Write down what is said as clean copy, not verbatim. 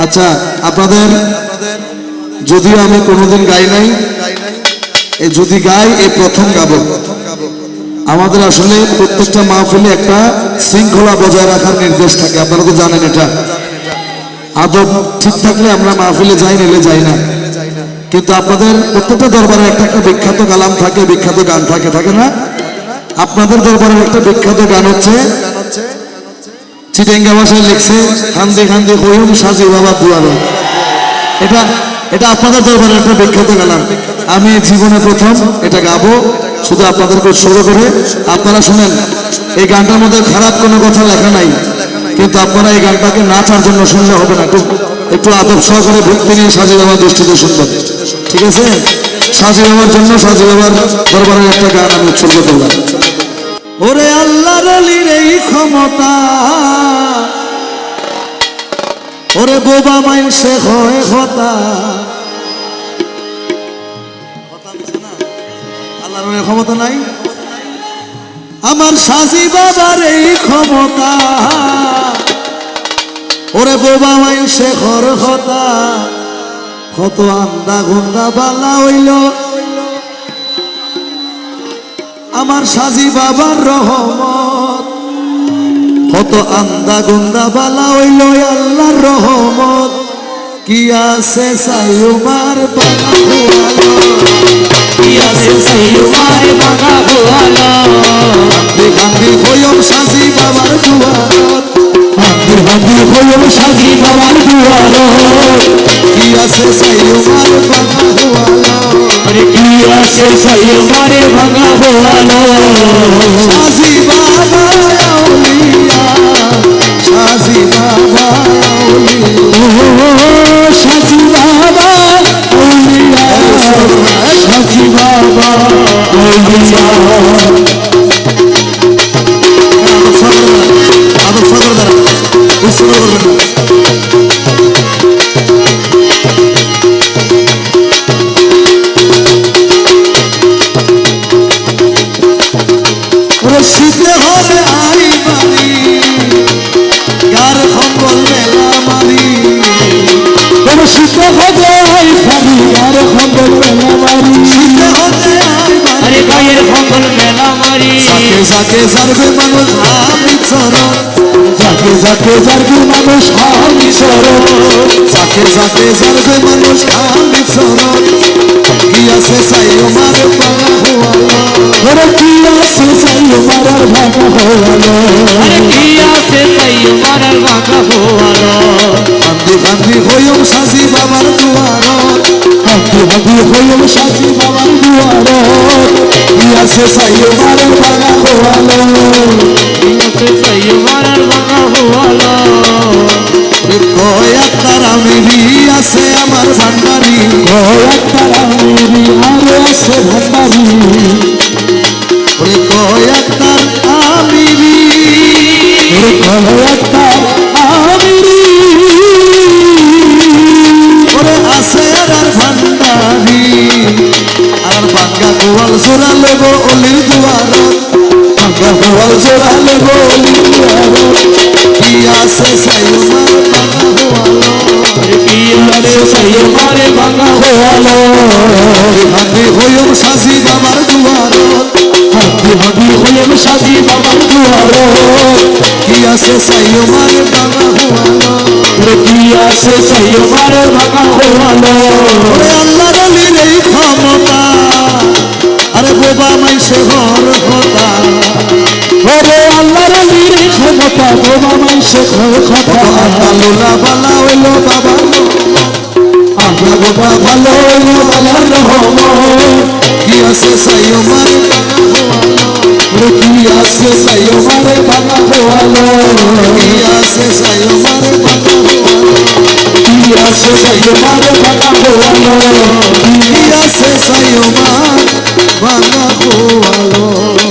আচ্ছা আপনাদের যদিও আমি কোনোদিন গাই নাই, এই যদি গাই এই প্রথম গাবো। আমাদের আসলে প্রত্যেকটা মাহফিলে একটা শৃঙ্খলা বজায় রাখার নির্দেশ থাকে, আপনারা তো জানেন এটা। আদব ঠিক থাকলে আমরা মাহফিলে যাই, নিলে যাই না। কিন্তু আপনাদের প্রত্যেকটা দরবারে একটা একটা বিখ্যাত কালাম থাকে, বিখ্যাত গান থাকে, থাকে না? আপনাদের দরবারের একটা বিখ্যাত গান হচ্ছে চিটেঙ্গা ভাষায় লিখছে খান্দি খান্দি হইম সাজি বাবা দুয়ারে। এটা এটা আপনাদের দরবারের একটা বিখ্যাত গান। আমি জীবনে প্রথম এটা গাবো, শুধু আপনাদেরকে উৎসর্গ করে। আপনারা শুনেন, এই গানটার মধ্যে খারাপ কোনো কথা লেখা নাই, কিন্তু আপনারা এই গানটাকে নাচার জন্য শুনলে হবে না, একটু আদব সহকারে ভক্তি নিয়ে সাজি বাবার দৃষ্টিতে শুনবেন, ঠিক আছে? সাজি বাবার জন্য সাজি বাবার দরবারের একটা গান আমি উৎসর্গ করলাম। ওরে আল্লাহর অলির এই ক্ষমতা, ওরে বোবা মাইনসে হয় হতা। আল্লাহর ক্ষমতা নাই, আমার সাজি বাবার এই ক্ষমতা। ওরে বোবা মাইনসে ঘর হতা, কত আন্দা গুন্দা বালা হইল আমার সাজি বাবার রহমত। কত আন্দা গুন্দা বালা হইল আল্লাহর রহমত। কি আছে সাইয়ুমার বাগা হুয়ালো, কি আছে সাইয়ুমার বাগা হুয়ালো। হান্দি হান্দি হইম সাজি বাবার দুয়ারত, হান্দি হান্দি হইম সাজি বাবার দুয়ারত। কি আছে সাইয়ুমার বাগা হুয়ালো, আরে কি আছে সাইয়ুমার বাগা হুয়ালো। সাজি বাবা আউলিয়া, সাজি বাবা আউলিয়া, সাজি বাবা আউলিয়া, সাজি বাবা আউলিয়া। আদব সাগর দ্বারা উৎসর্গ করবেন না। শীতে হবে আই বাড়ি, গার খম্বল মেলা মারি। শীতে হবে আই বাড়ি, গার খম্বল মেলা মারি। শীতে হবে আই বাড়ি, গায়ের খম্বল মেলা মারি। যাকে যাকে যারবে মানুষ আমি চরণ, যাকে যাকে যারবে মানুষ আমি চরণ, যাকে যাকে যারবে মানুষ আমি চরণ। কি আছে সাইয়ুমার বাগা হুয়ালো, ওরে কি আছে সাইয়ুমার বাগা হুয়ালো, আরে কি আছে সাইয়ুমার বাগা হুয়ালো। হান্দি হান্দি হইম সাজি বাবার দুয়ারত, হান্দি হান্দি হইম সাজি বাবার দুয়ারত। কি আছে সাইয়ুমার বাগা হুয়ালো, কি আছে সাইয়ুমার বাগা হুয়ালো। কয়েক তারা মিলি আছে আমার ভান্ডারি, কয়েক তারা মিলি আরো আছে ভান্ডারি। ওরে কয়েক তার আমিরি, ওরে কয়েক তার আমিরি। ওরে আছে আর ভান্ডারি, আর বাঙ্গা গোয়াল জোড়া লেব অলির দুয়ারত, বাঙ্গা গোয়াল জোড়া লেব অলির দুয়ারত। কি আছে সাইয়ুমার বাগা হুয়ালো, কি আছে সাইয়ুমার বাগা হুয়ালো। হান্দি হইম সাজি বাবার দুয়ারত, হান্দি হান্দি হইম সাজি বাবার দুয়ারত। কি আছে সাইয়ুমার বাগা হুয়ালো, কি আছে সাইয়ুমার বাগা হুয়ালো। ওরে আল্লাহর অলির এই ক্ষমতা, আরে বোবা মাইসে ঘর হতা। ওরে আল্লাহর অলির এই ক্ষমতা, বোবা মাইসে ঘর হতা। আল্লাহ বালা হইল বাবার রহমত, আল্লাহ বোবা ভালো হইল বাবার রহমত। কি আছে সাইয়ুমার বাগা হুয়ালো, কি আছে সাইয়ুমার বাগা হুয়ালো, কি আছে সাইয়ুমার বাগা হুয়ালো, কি আছে সাইয়ুমার বাগা হুয়ালো, কি আছে সাইয়ুমার বাগা হুয়ালো।